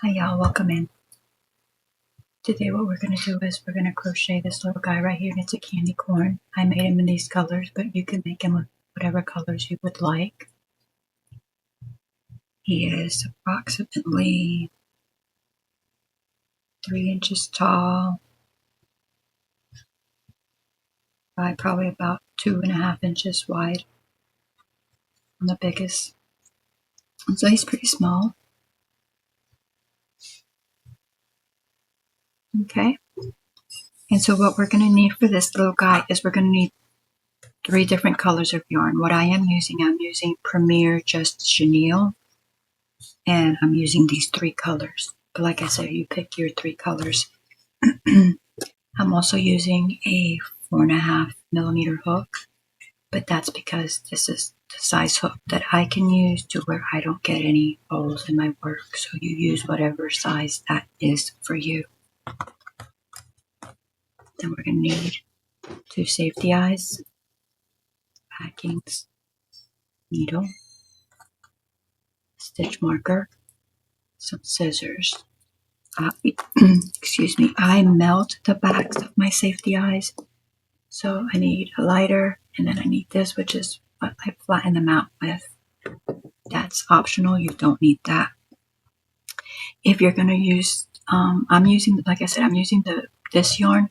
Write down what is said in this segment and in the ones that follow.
Hi y'all, welcome in. Today what we're going to do is we're going to crochet this little guy right here, and it's a candy corn. I made him in these colors, but you can make him with whatever colors you would like. He is approximately 3 inches tall by probably about 2.5 inches wide on the biggest. And so he's pretty small. Okay. And so what we're going to need for this little guy is we're going to need 3 different colors of yarn. What I'm using Premier Just Chenille, and I'm using these 3 colors. But like I said, you pick your 3 colors. I'm also using a 4.5mm hook, but that's because this is the size hook that I can use to where I don't get any holes in my work. So you use whatever size that is for you. Then we're going to need 2 safety eyes, packings, needle, stitch marker, some scissors. Excuse me, I melt the backs of my safety eyes. So I need a lighter, and then I need this, which is what I flatten them out with. That's optional, you don't need that. If you're going to use, I'm using, like I said, I'm using this yarn,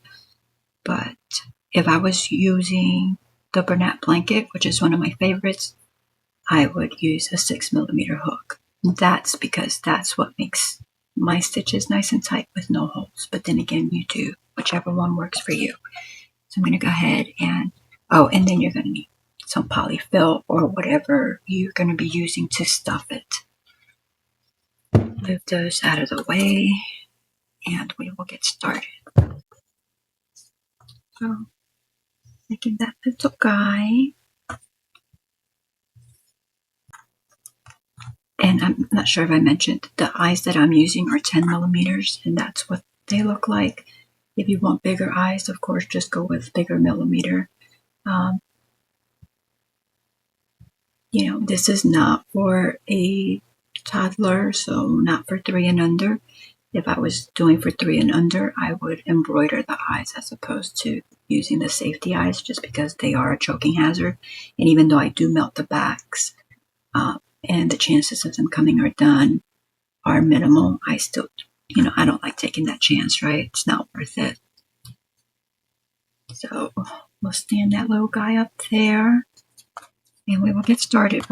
but if I was using the Bernat blanket, which is one of my favorites, I would use a 6mm hook. That's because that's what makes my stitches nice and tight with no holes. But then again, you do whichever one works for you. So I'm going to go ahead and, and then you're going to need some polyfill or whatever you're going to be using to stuff it. Move those out of the way and we will get started. So, making that little guy. And I'm not sure if I mentioned, the eyes that I'm using are 10mm, and that's what they look like. If you want bigger eyes, of course, just go with bigger millimeter. This is not for a toddler, so not for 3 and under. If I was doing for 3 and under, I would embroider the eyes as opposed to using the safety eyes, just because they are a choking hazard. And even though I do melt the backs, and the chances of them coming undone are minimal, I still, I don't like taking that chance, right? It's not worth it. So we'll stand that little guy up there and we will get started.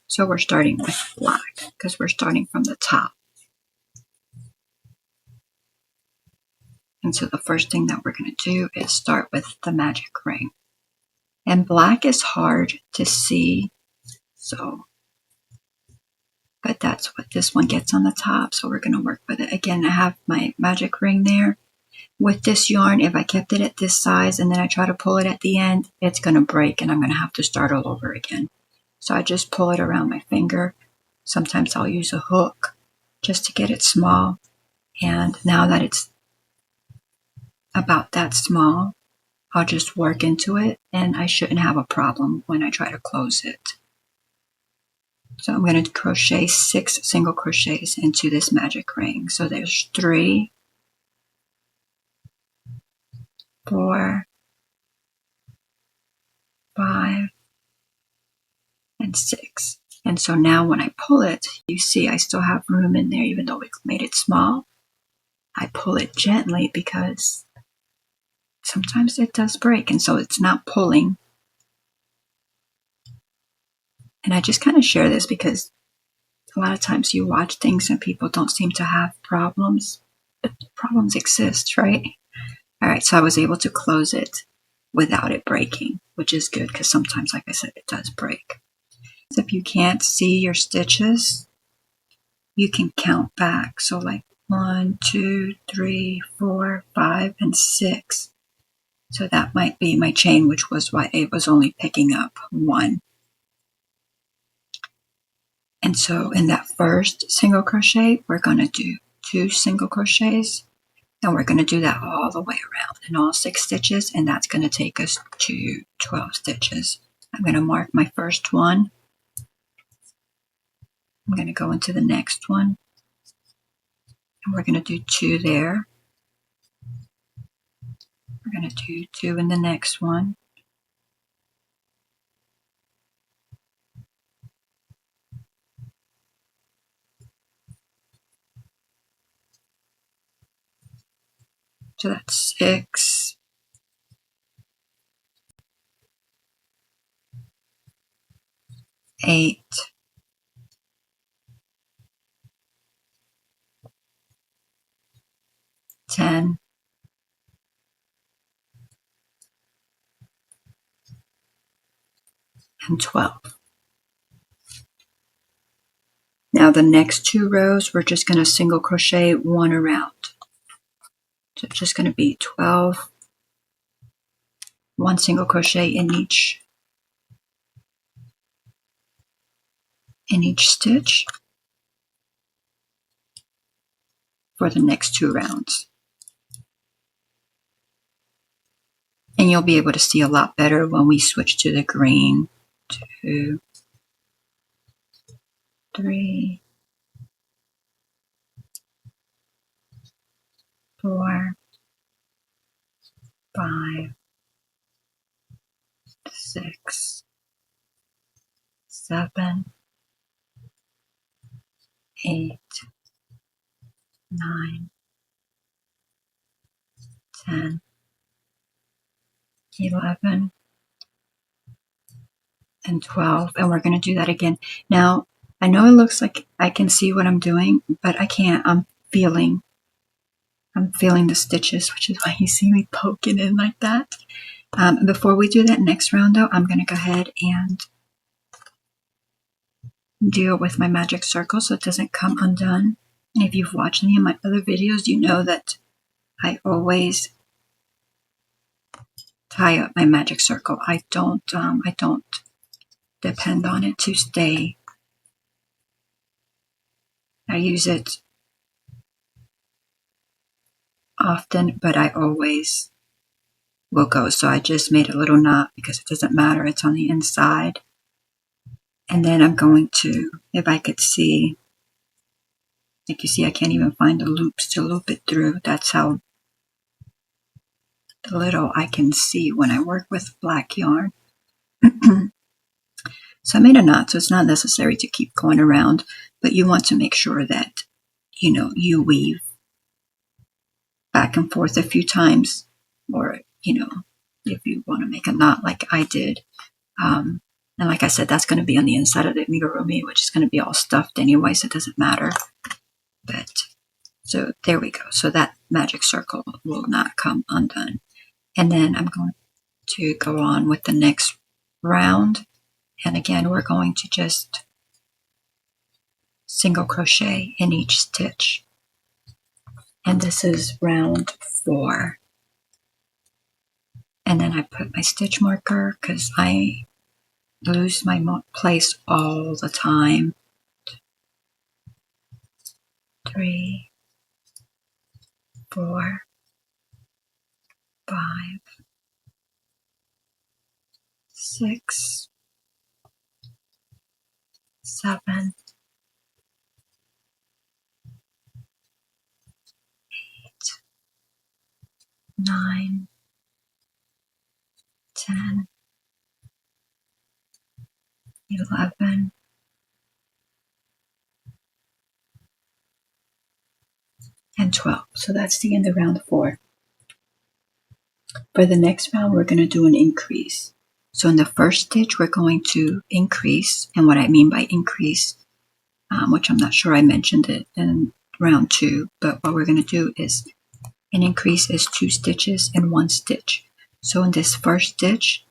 So we're starting with black because we're starting from the top. And so the first thing that we're going to do is start with the magic ring. And black is hard to see, but that's what this one gets on the top. So we're going to work with it. Again, I have my magic ring there. With this yarn, if I kept it at this size and then I try to pull it at the end, it's going to break and I'm going to have to start all over again. So I just pull it around my finger. Sometimes I'll use a hook just to get it small. And now that it's about that small, I'll just work into it and I shouldn't have a problem when I try to close it. So I'm going to crochet 6 single crochets into this magic ring. So there's 3, 4, 5, and 6. And so now when I pull it, you see I still have room in there even though we made it small. I pull it gently because sometimes it does break, and so it's not pulling. And I just kind of share this because a lot of times you watch things and people don't seem to have problems, but problems exist, right? All right, so I was able to close it without it breaking, which is good because sometimes, like I said, it does break. So if you can't see your stitches, you can count back. So like 1, 2, 3, 4, 5, and 6. So that might be my chain, which was why it was only picking up 1. And so in that first single crochet, we're going to do 2 single crochets. And we're going to do that all the way around in all 6 stitches, and that's going to take us to 12 stitches. I'm going to mark my first one. I'm going to go into the next one, and we're going to do 2 there. We're going to do 2 in the next one. So that's 6, 8, 10, and 12. Now the next 2 rows, we're just going to single crochet 1 around. So it's just going to be 12, 1 single crochet in each stitch for the next 2 rounds. And you'll be able to see a lot better when we switch to the green. 2, 3, 4, 5, 6, 7, 8, 9, 10, 11, and 12. And we're going to do that again. Now, I know it looks like I can see what I'm doing, but I can't. I'm feeling the stitches, which is why you see me poking in like that. Before we do that next round, though, I'm going to go ahead and deal with my magic circle so it doesn't come undone. And if you've watched any of my other videos, you know that I always tie up my magic circle. I don't depend on it to stay. I use it often, but I always will go. So I just made a little knot because it doesn't matter. It's on the inside. And then I'm going to, if I could see, like you see, I can't even find the loops to loop it through. That's how little I can see when I work with black yarn. So I made a knot, so it's not necessary to keep going around, but you want to make sure that, you weave back and forth a few times, or, if you want to make a knot like I did. And like I said, that's going to be on the inside of the amigurumi, which is going to be all stuffed anyway, so it doesn't matter. But, so there we go. So that magic circle will not come undone. And then I'm going to go on with the next round. And again, we're going to just single crochet in each stitch. And this is round 4. And then I put my stitch marker because I lose my place all the time. 3, 4, 5, 6, 7, 8, 9, 10, 11, and 12. So that's the end of round 4. For the next round, we're going to do an increase. So in the first stitch, we're going to increase. And what I mean by increase, which I'm not sure I mentioned it in round 2, but what we're going to do is an increase is 2 stitches in 1 stitch. So in this first stitch,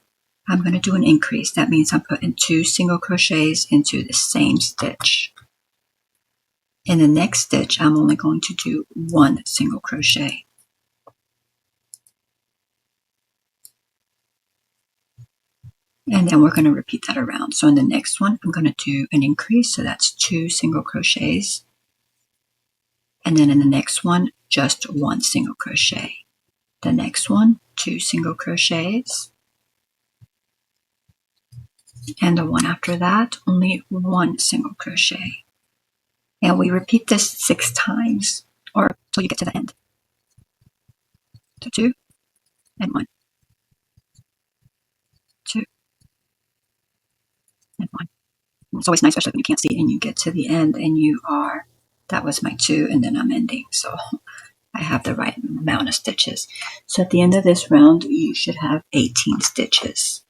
I'm going to do an increase. That means I'm putting 2 single crochets into the same stitch. In the next stitch, I'm only going to do 1 single crochet. And then we're going to repeat that around. So in the next one, I'm going to do an increase. So that's 2 single crochets. and then in the next one, just 1 single crochet. The next one, 2 single crochets, and the one after that, only 1 single crochet. And we repeat this 6 times, or till you get to the end. So 2 and 1, 2 and 1. And it's always nice, especially when you can't see and you get to the end and you are, that was my 2, and then I'm ending. So I have the right amount of stitches. So at the end of this round, you should have 18 stitches.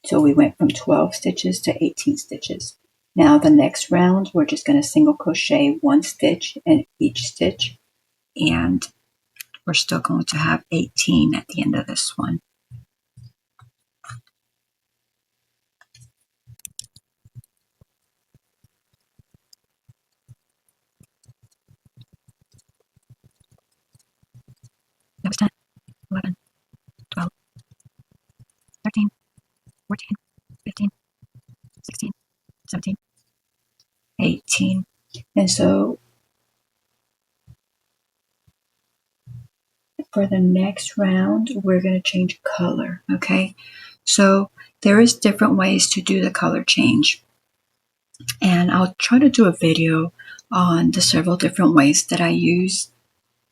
So we went from 12 stitches to 18 stitches. Now the next round, we're just going to single crochet 1 stitch in each stitch, and we're still going to have 18 at the end of this one. That was 10, 11, 12, 13, 14, 15, 16, 17, 18. And so for the next round, we're going to change color, okay? So there is different ways to do the color change. And I'll try to do a video on the several different ways that I use.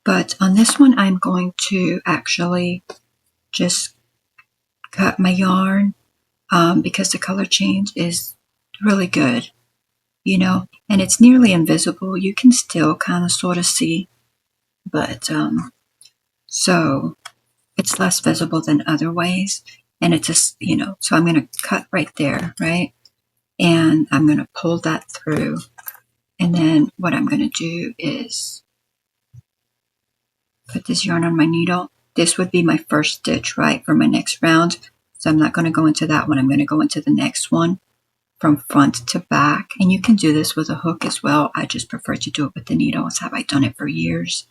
But on this one, I'm going to actually just cut my yarn because the color change is really good, you know, and it's nearly invisible. You can still kind of sort of see, but so it's less visible than other ways. And it's just, you know, so I'm going to cut right there, right? And I'm going to pull that through. And then what I'm going to do is put this yarn on my needle. This would be my first stitch, right, for my next round. So I'm not going to go into that one. I'm going to go into the next one from front to back. And you can do this with a hook as well. I just prefer to do it with the needle. That's how I've done it for years.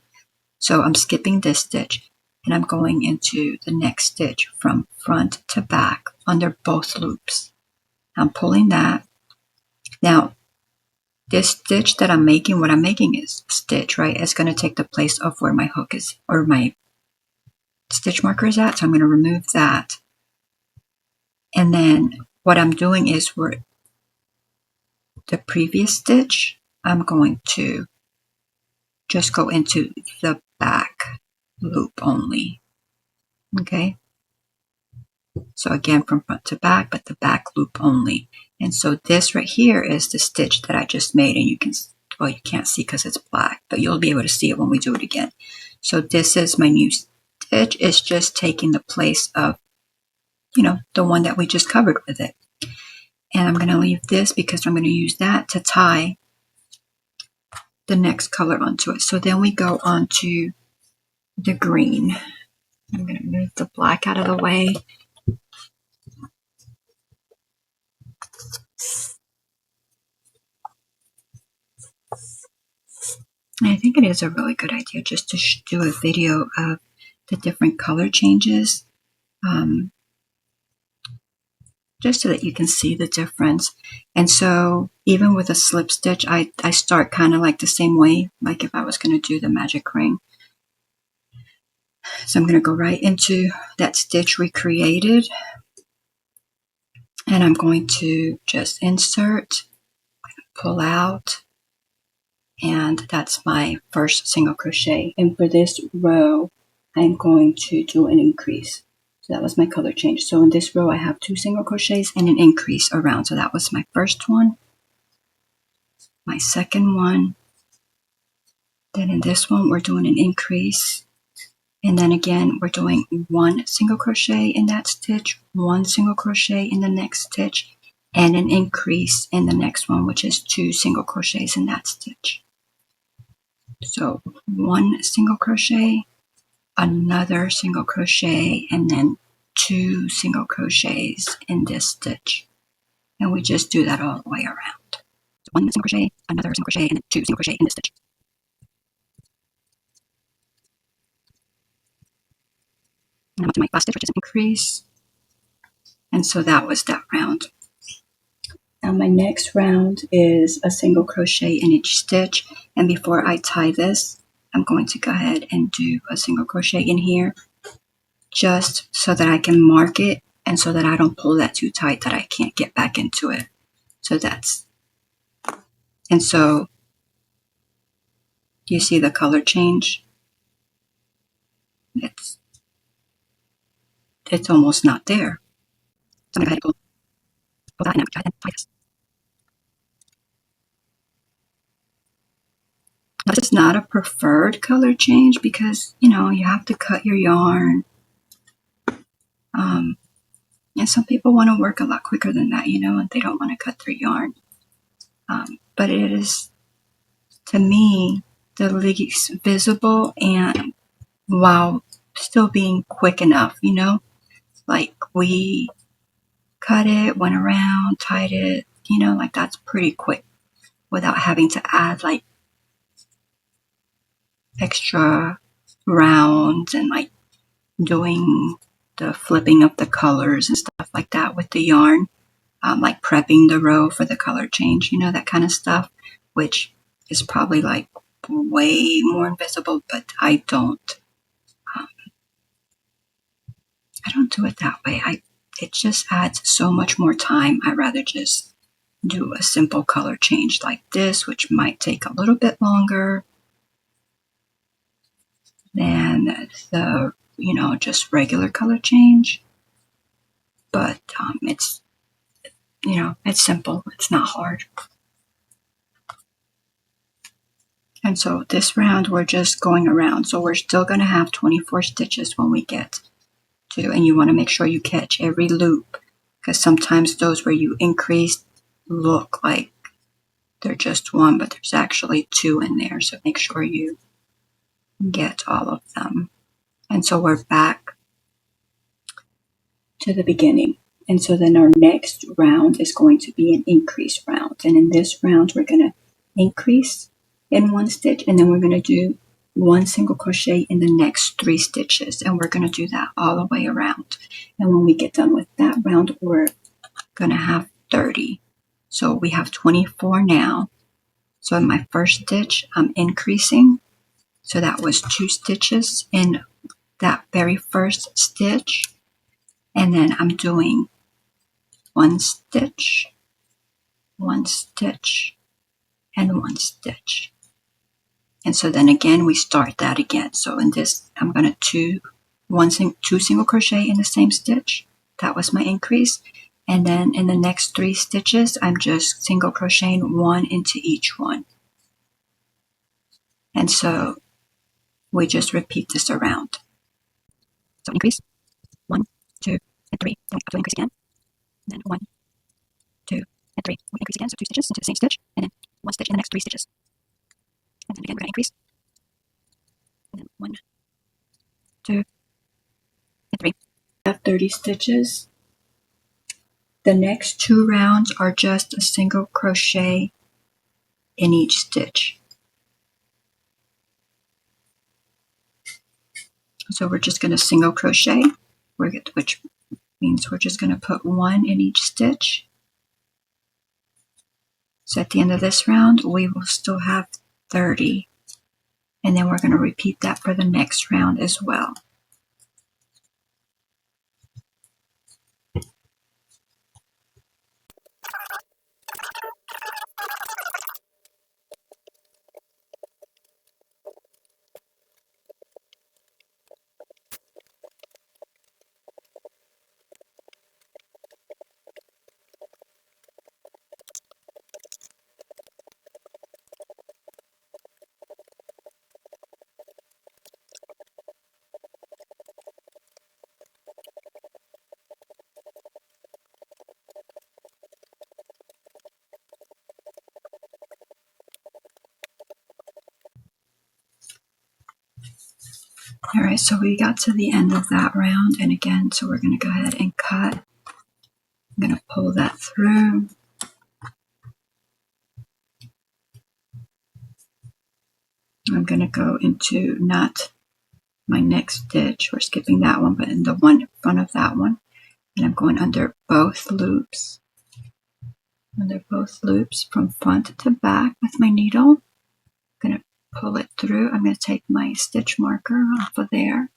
So I'm skipping this stitch and I'm going into the next stitch from front to back under both loops. I'm pulling that. Now, this stitch that I'm making, what I'm making is a stitch, right? It's going to take the place of where my hook is, or my stitch marker is at. So I'm going to remove that. And then what I'm doing is for the previous stitch, I'm going to just go into the back loop only. Okay. So again, from front to back, but the back loop only. And so this right here is the stitch that I just made, and you can, well, you can't see because it's black, but you'll be able to see it when we do it again. So this is my new stitch. It's just taking the place of, you know, the one that we just covered with it. And I'm going to leave this because I'm going to use that to tie the next color onto it. So then we go on to the green. I'm going to move the black out of the way. And I think it is a really good idea just to do a video of the different color changes, just so that you can see the difference. And so even with a slip stitch, I start kind of like the same way, like if I was going to do the magic ring. So I'm going to go right into that stitch we created, and I'm going to just insert, pull out, and that's my first single crochet. And for this row, I'm going to do an increase. So that was my color change. So in this row, I have 2 single crochets and an increase around. So that was my first one, my second one. Then in this one, we're doing an increase. And then again, we're doing 1 single crochet in that stitch, 1 single crochet in the next stitch, and an increase in the next one, which is 2 single crochets in that stitch. So 1 single crochet, another single crochet, and then 2 single crochets in this stitch. And we just do that all the way around. So 1 single crochet, another single crochet, and then 2 single crochet in this stitch. And I'm up to my last stitch, which is an increase. And so that was that round. Now my next round is a single crochet in each stitch, and before I tie this, I'm going to go ahead and do a single crochet in here just so that I can mark it and so that I don't pull that too tight that I can't get back into it. So you see the color change? It's almost not there. So I'm going to go ahead and pull that and I'm going to tie this. Now, this is not a preferred color change because, you know, you have to cut your yarn. And some people want to work a lot quicker than that, you know, and they don't want to cut their yarn. But it is, to me, the least visible and while still being quick enough, you know, like we cut it, went around, tied it, you know, like that's pretty quick without having to add like extra rounds and like doing the flipping of the colors and stuff like that with the yarn, like prepping the row for the color change, you know, that kind of stuff, which is probably like way more invisible, but I don't do it that way. It just adds so much more time. I'd rather just do a simple color change like this, which might take a little bit longer than the, you know, just regular color change. But it's, you know, it's simple. It's not hard. And so this round, we're just going around. So we're still going to have 24 stitches when we get to, and you want to make sure you catch every loop because sometimes those where you increase look like they're just one, but there's actually two in there. So make sure you get all of them. And so we're back to the beginning. And so then our next round is going to be an increase round. And in this round, we're going to increase in one stitch, and then we're going to do one single crochet in the next 3 stitches. And we're going to do that all the way around. And when we get done with that round, we're going to have 30. So we have 24 now. So in my first stitch, I'm increasing. So that was 2 stitches in that very first stitch. And then I'm doing 1 stitch, 1 stitch, and 1 stitch. And so then again, we start that again. So in this, I'm going to 2 single crochet in the same stitch. That was my increase. And then in the next 3 stitches, I'm just single crocheting 1 into each one. And so we just repeat this around. So increase, 1, 2, and 3. Then we have to increase again. And then 1, 2, and 3. We increase again, so 2 stitches into the same stitch, and then 1 stitch in the next 3 stitches. And then again, we're going to increase. And then 1, 2, and 3. I have 30 stitches. The next 2 rounds are just a single crochet in each stitch. So we're just going to single crochet, which means we're just going to put 1 in each stitch. So at the end of this round, we will still have 30. And then we're going to repeat that for the next round as well. All right, so we got to the end of that round, and again, so we're going to go ahead and cut. I'm going to pull that through. I'm going to go into not my next stitch, we're skipping that one, but in the one in front of that one, and I'm going under both loops. under both loops from front to back with my needle. I'm going to pull it through. I'm going to take my stitch marker off of there.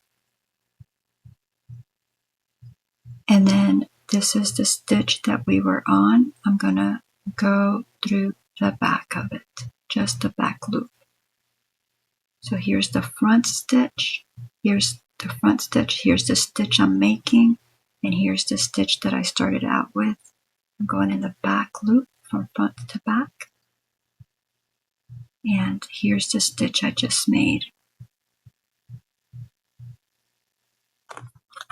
And then this is the stitch that we were on. I'm going to go through the back of it, just the back loop. So here's the front stitch, here's the front stitch, here's the stitch I'm making, and here's the stitch that I started out with. I'm going in the back loop from front to back. And here's the stitch I just made.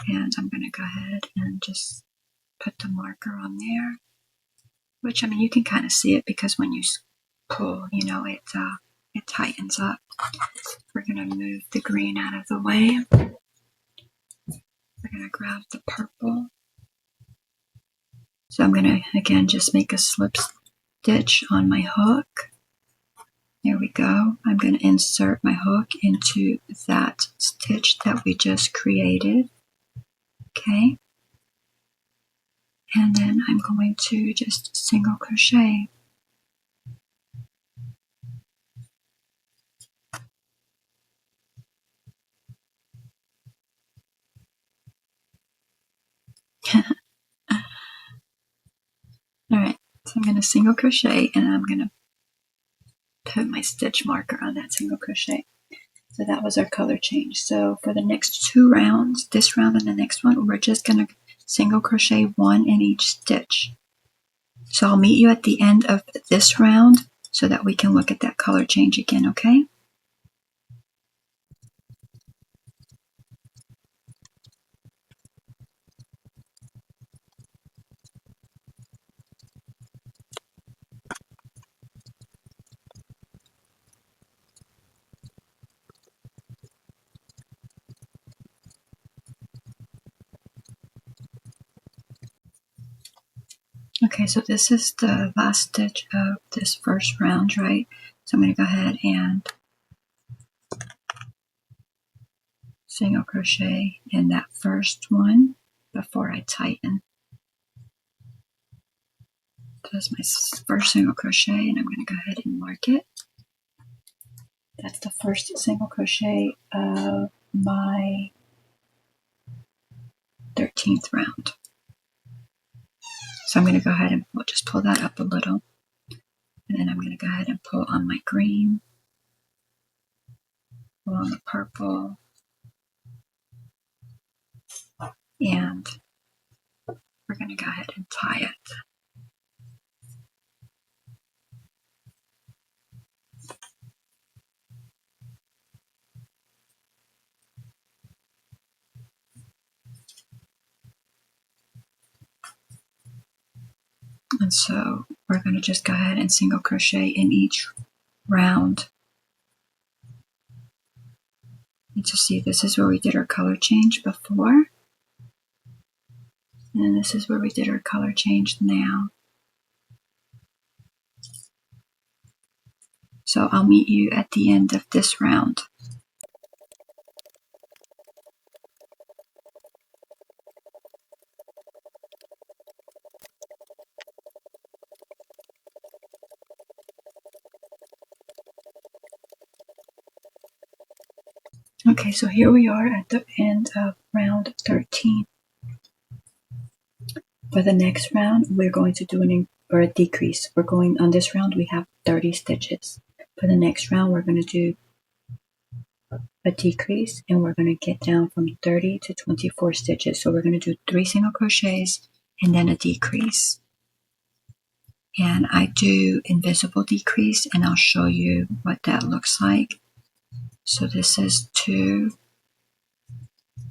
And I'm going to go ahead and just put the marker on there, which, I mean, you can kind of see it because when you pull, you know, it tightens up. We're going to move the green out of the way. We're going to grab the purple. So I'm going to, again, just make a slip stitch on my hook. There we go. I'm going to insert my hook into that stitch that we just created. Okay. And then I'm going to just single crochet. Alright, so I'm going to single crochet and I'm going to put my stitch marker on that single crochet. So that was our color change. So for the next 2 rounds, this round and the next one, we're just going to single crochet 1 in each stitch. So I'll meet you at the end of this round so that we can look at that color change again, okay? Okay, so this is the last stitch of this first round, right? So I'm going to go ahead and single crochet in that first one before I tighten. So that's my first single crochet, and I'm going to go ahead and mark it. That's the first single crochet of my 13th round. So I'm going to go ahead and just pull that up a little. And then I'm going to go ahead and pull on my green, pull on the purple, and we're going to go ahead and tie it. And so we're going to just go ahead and single crochet in each round. And to see, this is where we did our color change before. And this is where we did our color change now. So I'll meet you at the end of this round. Okay, so here we are at the end of round 13. For the next round, we're going to do a decrease. We're going, on this round, we have 30 stitches. For the next round, we're going to do a decrease, and we're going to get down from 30 to 24 stitches. So we're going to do 3 single crochets and then a decrease. And I do invisible decrease, and I'll show you what that looks like. So this is 2.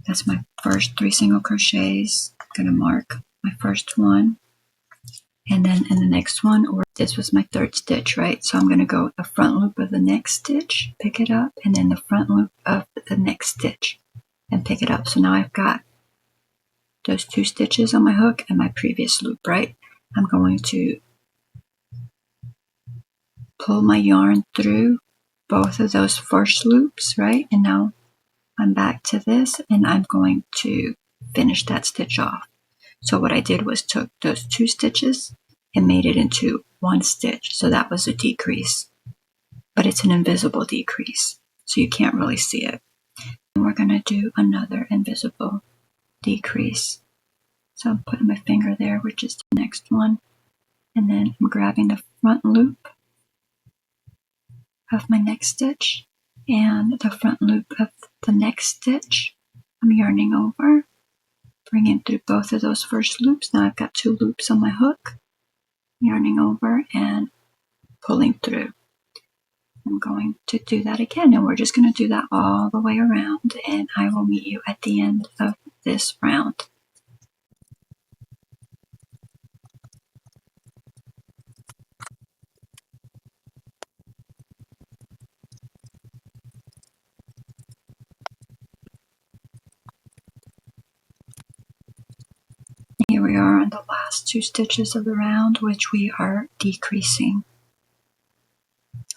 That's my first 3 single crochets. I'm going to mark my first one. And then in the next one, or this was my 3rd stitch, right? So I'm going to go the front loop of the next stitch, pick it up, and then the front loop of the next stitch and pick it up. So now I've got those 2 stitches on my hook and my previous loop, right? I'm going to pull my yarn through both of those first loops, right? And now I'm back to this, and I'm going to finish that stitch off. So what I did was took those 2 stitches it made it into one stitch, so that was a decrease, but it's an invisible decrease, so you can't really see it. And we're going to do another invisible decrease. So I'm putting my finger there, which is the next one, and then I'm grabbing the front loop of my next stitch and the front loop of the next stitch. I'm yarning over, bringing through both of those first loops. Now I've got 2 loops on my hook, yarning over and pulling through. I'm going to do that again, and we're just going to do that all the way around, and I will meet you at the end of this round. Here we are on the last 2 stitches of the round, which we are decreasing.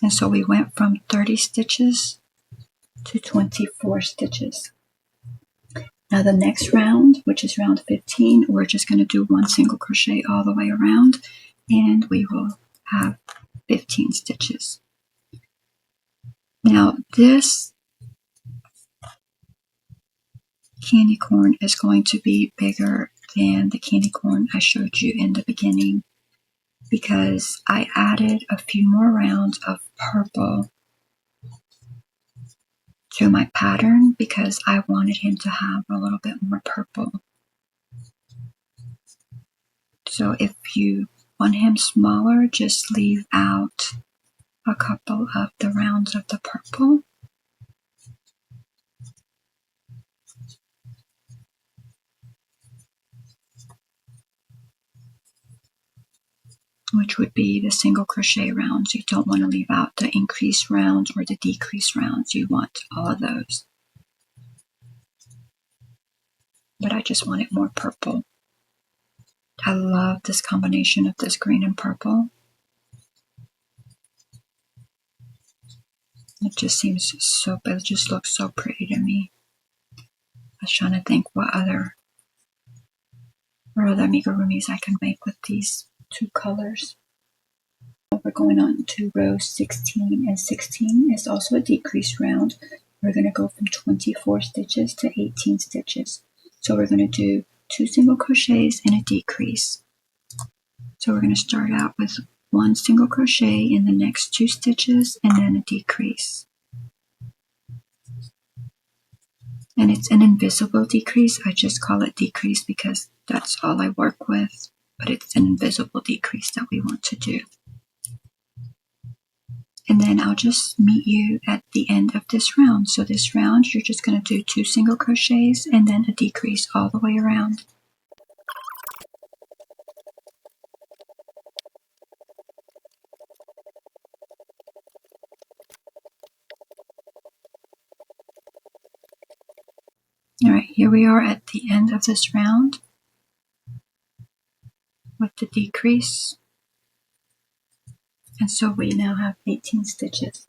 And so we went from 30 stitches to 24 stitches. Now the next round, which is round 15, we're just going to do 1 single crochet all the way around, and we will have 15 stitches. Now this candy corn is going to be bigger than the candy corn I showed you in the beginning, because I added a few more rounds of purple to my pattern because I wanted him to have a little bit more purple. So if you want him smaller, just leave out a couple of the rounds of the purple. Which would be the single crochet rounds. You don't want to leave out the increase rounds or the decrease rounds. You want all of those. But I just wanted more purple. I love this combination of this green and purple. It just seems so, it just looks so pretty to me. I was trying to think what other amigurumis I can make with these 2 colors. We're going on to row 16, and 16 is also a decrease round. We're going to go from 24 stitches to 18 stitches. So we're going to do 2 single crochets and a decrease. So we're going to start out with 1 single crochet in the next 2 stitches and then a decrease. And it's an invisible decrease. I just call it decrease because that's all I work with, but it's an invisible decrease that we want to do. And then I'll just meet you at the end of this round. So this round, you're just going to do 2 single crochets and then a decrease all the way around. All right, here we are at the end of this round with the decrease. And so we now have 18 stitches.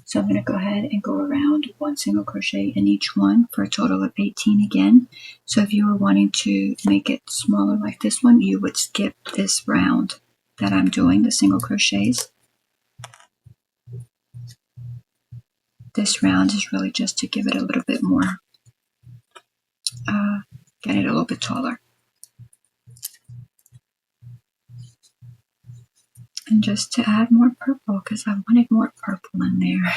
So I'm going to go ahead and go around 1 single crochet in each one for a total of 18 again. So if you were wanting to make it smaller like this one, you would skip this round that I'm doing, the single crochets. This round is really just to give it a little bit more, get it a little bit taller. And just to add more purple, because I wanted more purple in there.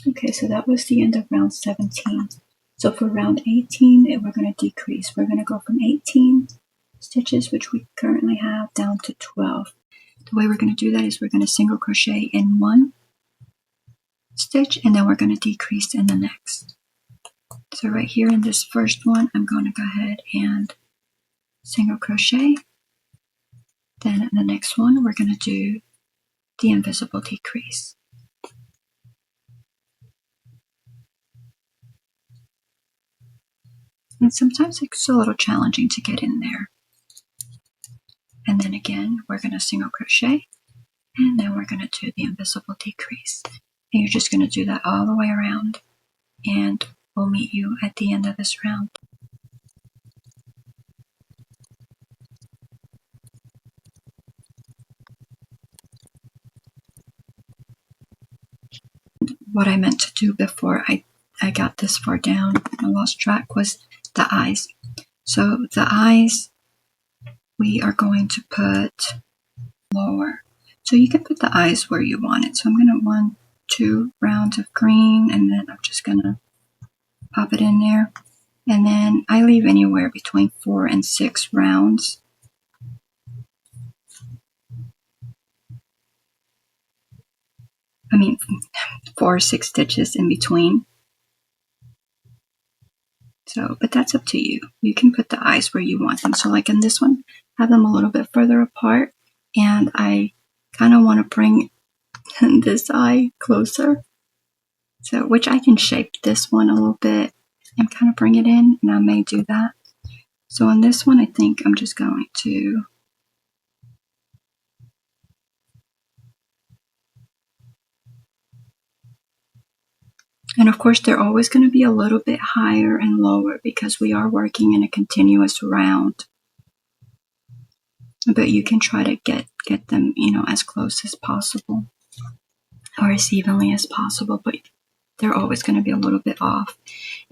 Okay, so that was the end of round 17. So for round 18, we're going to decrease. We're going to go from 18 stitches, which we currently have, down to 12. The way we're going to do that is we're going to single crochet in one stitch, and then we're going to decrease in the next. So right here in this first one, I'm going to go ahead and single crochet. Then in the next one, we're going to do the invisible decrease. And sometimes it's a little challenging to get in there. And then again, we're going to single crochet, and then we're going to do the invisible decrease. And you're just going to do that all the way around, and we'll meet you at the end of this round. What I meant to do before I got this far down, I lost track, was the eyes. So the eyes, we are going to put lower. So you can put the eyes where you want it. So I'm going to want 2 rounds of green, and then I'm just going to pop it in there. And then I leave anywhere between 4 and 6 rounds. I mean, 4 or 6 stitches in between. So, but that's up to you. You can put the eyes where you want them. So like in this one, have them a little bit further apart, and I kind of want to bring this eye closer. So, which I can shape this one a little bit and kind of bring it in, and I may do that. So on this one, I think I'm just going to and of course, they're always going to be a little bit higher and lower because we are working in a continuous round. But you can try to get them, as close as possible or as evenly as possible, but they're always going to be a little bit off.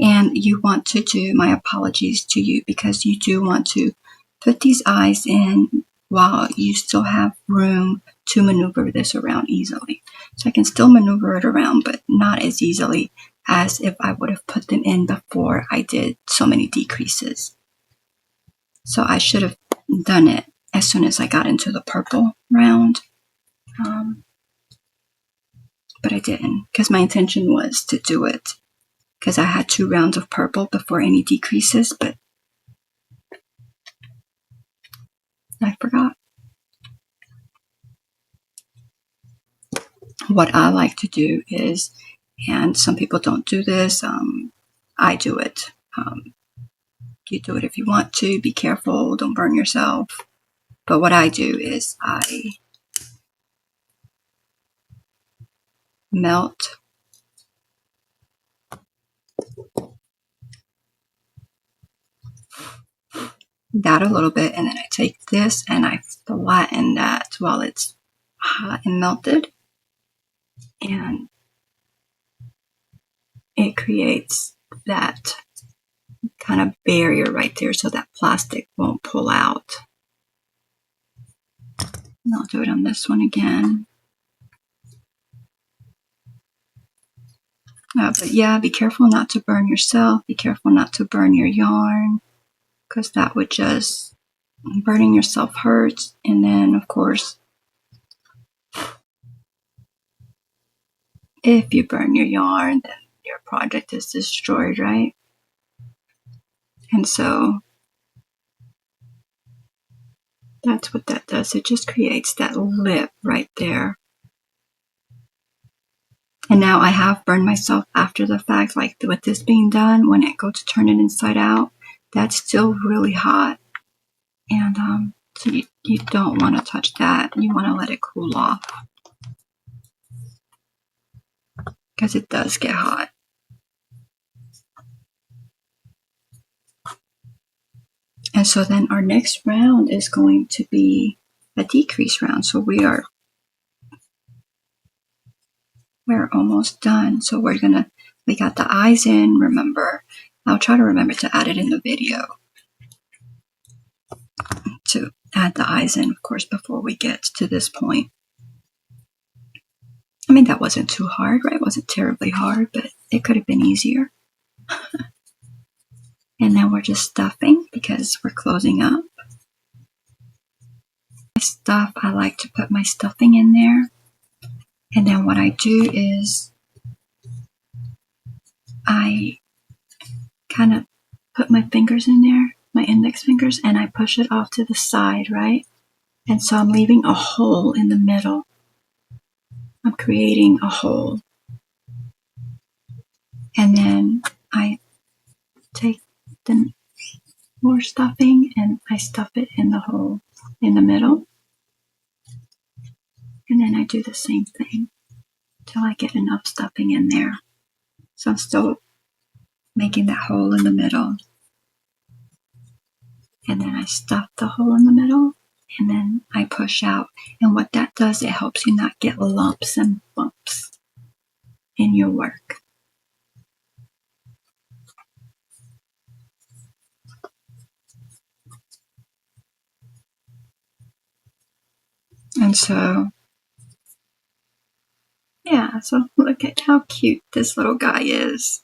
And you want to do, my apologies to you, because you do want to put these eyes in while you still have room to maneuver this around easily. So I can still maneuver it around, but not as easily as if I would have put them in before I did so many decreases. So I should have done it as soon as I got into the purple round. But I didn't, because my intention was to do it because I had 2 rounds of purple before any decreases, but I forgot. What I like to do is, and some people don't do this, I do it. You do it if you want to. Be careful, don't burn yourself. But what I do is I melt that a little bit, and then I take this and I flatten that while it's hot and melted, and it creates that kind of barrier right there so that plastic won't pull out. And I'll do it on this one again. But yeah, be careful not to burn yourself. Be careful not to burn your yarn, because that would just, burning yourself hurts. And then, of course, if you burn your yarn, then your project is destroyed, right? And so that's what that does. It just creates that lip right there. And now I have burned myself after the fact, like with this being done, when I go to turn it inside out, that's still really hot. And so you don't want to touch that. You want to let it cool off, because it does get hot. And so then our next round is going to be a decrease round. So we're almost done. So we got the eyes in, remember. I'll try to remember to add it in the video, to add the eyes in, of course, before we get to this point. I mean, that wasn't too hard, right? It wasn't terribly hard, but it could have been easier. And now we're just stuffing because we're closing up. Stuff, I like to put my stuffing in there. And then what I do is I kind of put my fingers in there, my index fingers, and I push it off to the side, right? And so I'm leaving a hole in the middle. I'm creating a hole. And then I take the more stuffing and I stuff it in the hole in the middle. And then I do the same thing till I get enough stuffing in there. So I'm still making that hole in the middle. And then I stuff the hole in the middle and then I push out. And what that does, it helps you not get lumps and bumps in your work. And so, yeah, so look at how cute this little guy is.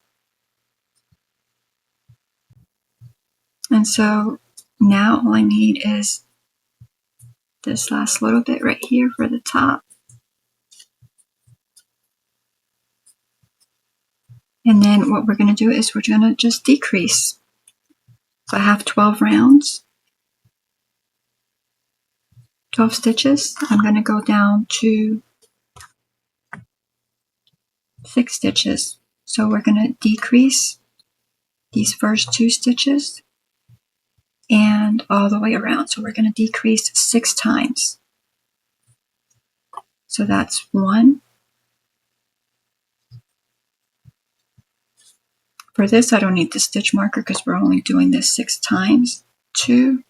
And so now all I need is this last little bit right here for the top. And then what we're going to do is we're going to just decrease. So I have 12 rounds, 12 stitches. I'm going to go down to 6 stitches. So we're going to decrease these first 2 stitches and all the way around. So we're going to decrease 6 times. So that's 1. For this, I don't need the stitch marker because we're only doing this 6 times. 2.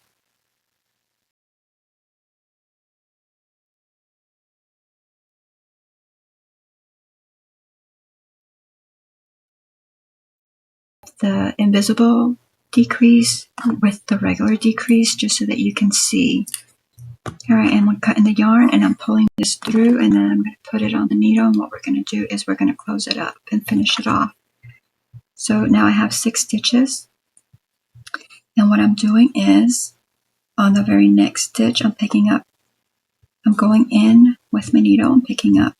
The invisible decrease with the regular decrease just so that you can see. Here I am cutting the yarn and I'm pulling this through and then I'm going to put it on the needle, and what we're going to do is we're going to close it up and finish it off. So now I have 6 stitches, and what I'm doing is on the very next stitch I'm going in with my needle and picking up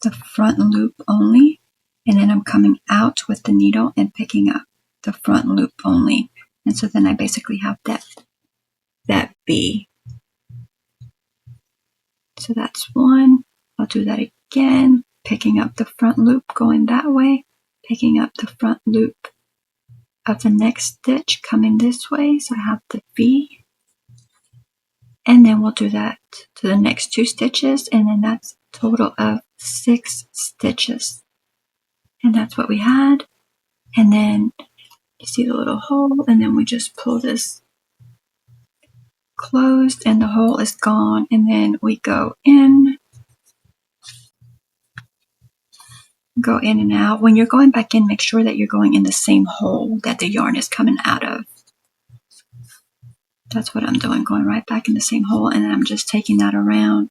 the front loop only, and then I'm coming out with the needle and picking up the front loop only. And so then I basically have that V. So that's 1. I'll do that again, picking up the front loop, going that way, picking up the front loop of the next stitch, coming this way. So I have the V. And then we'll do that to the next 2 stitches, and then that's a total of 6 stitches. And that's what we had. And then you see the little hole, and then we just pull this closed and the hole is gone, and then we go in and out. When you're going back in, make sure that you're going in the same hole that the yarn is coming out of. That's what I'm doing, going right back in the same hole, and then I'm just taking that around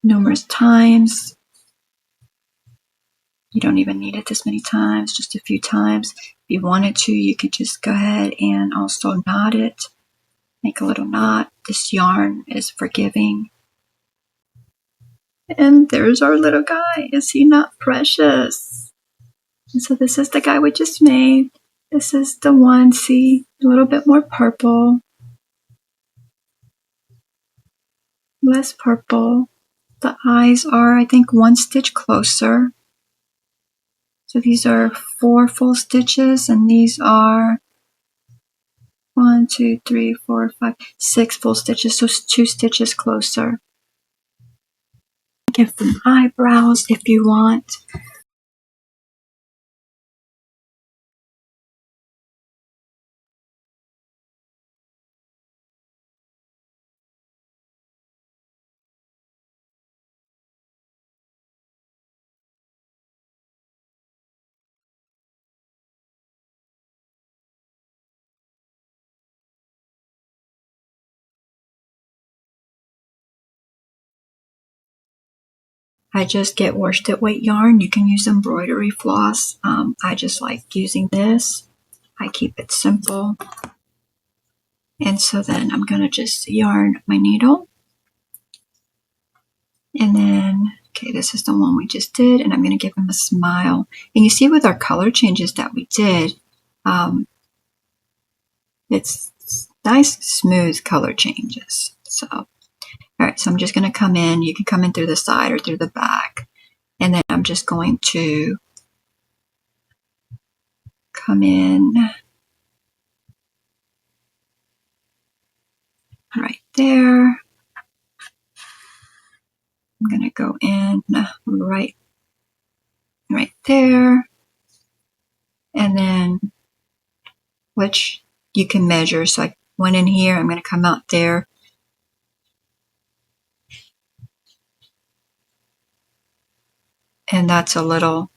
numerous times. You don't even need it this many times, just a few times. If you wanted to, you could just go ahead and also knot it. Make a little knot. This yarn is forgiving. And there's our little guy. Is he not precious? And so this is the guy we just made. This is the onesie, a little bit more purple. Less purple. The eyes are, I think, 1 stitch closer. So these are 4 full stitches, and these are 1, 2, 3, 4, 5, 6 full stitches, so 2 stitches closer. Give them eyebrows if you want. I just get worsted weight yarn. You can use embroidery floss. I just like using this. I keep it simple. And so then I'm going to just yarn my needle. And then, okay, this is the one we just did, and I'm going to give him a smile. And you see with our color changes that we did, it's nice, smooth color changes. So, all right, so I'm just going to come in. You can come in through the side or through the back. And then I'm just going to come in right there. I'm going to go in right there. And then, which you can measure. So I went in here. I'm going to come out there. And that's a little.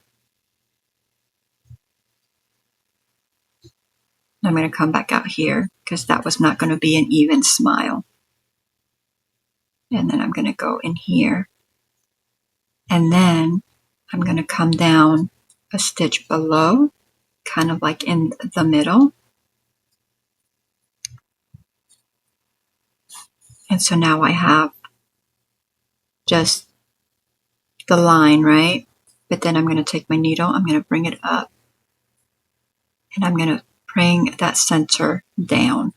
I'm going to come back out here because that was not going to be an even smile. And then I'm going to go in here. And then I'm going to come down a stitch below, kind of like in the middle. And so now I have just the line, right? But then I'm going to take my needle, I'm going to bring it up, and I'm going to bring that center down.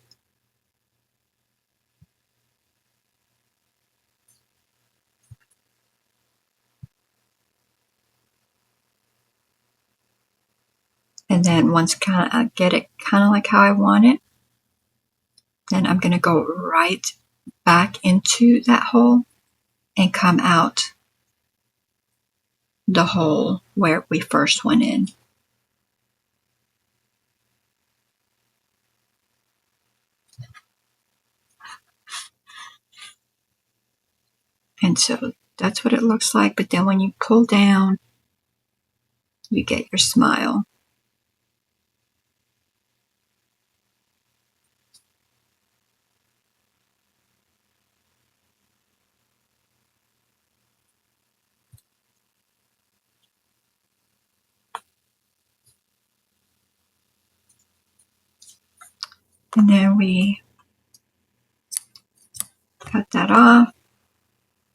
And then once I get it kind of like how I want it, then I'm going to go right back into that hole and come out the hole where we first went in. And so that's what it looks like. But then when you pull down, you get your smile. And then we cut that off.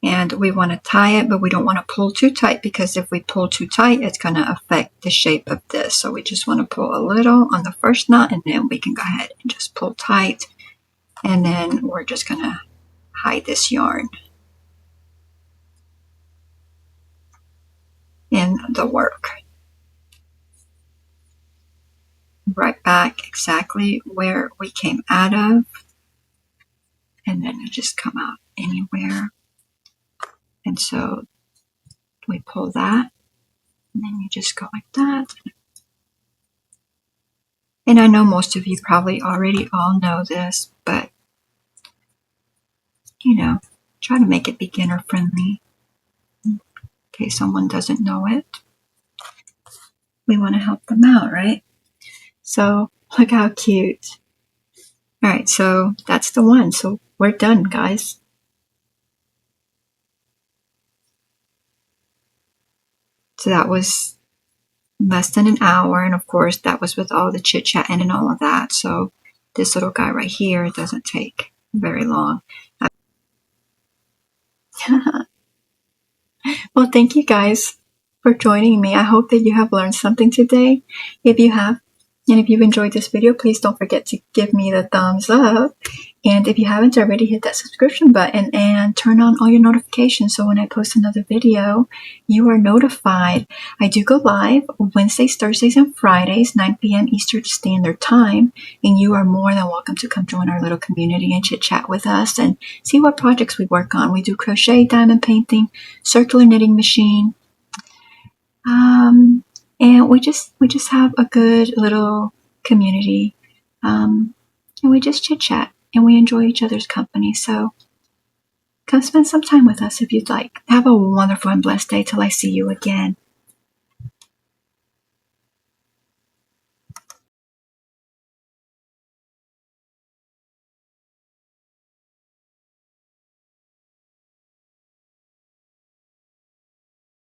And we want to tie it, but we don't want to pull too tight, because if we pull too tight, it's going to affect the shape of this. So we just want to pull a little on the first knot, and then we can go ahead and just pull tight. And then we're just going to hide this yarn in the work. Right back exactly where we came out of. And then it just come out anywhere. And so we pull that, and then you just go like that. And I know most of you probably already all know this, but you know, try to make it beginner friendly in case someone doesn't know it. We want to help them out, right? So look how cute. All right, so that's the one. So we're done, guys. So that was less than an hour, and of course that was with all the chit-chatting and all of that. So this little guy right here doesn't take very long. Well, thank you guys for joining me. I hope that you have learned something today. If you have, and if you've enjoyed this video, please don't forget to give me the thumbs up. And if you haven't already, hit that subscription button and turn on all your notifications so when I post another video, you are notified. I do go live Wednesdays, Thursdays, and Fridays, 9 p.m. Eastern Standard Time. And you are more than welcome to come join our little community and chit chat with us and see what projects we work on. We do crochet, diamond painting, circular knitting machine. And we just have a good little community. And we just chit chat. And we enjoy each other's company. So come spend some time with us if you'd like. Have a wonderful and blessed day till I see you again.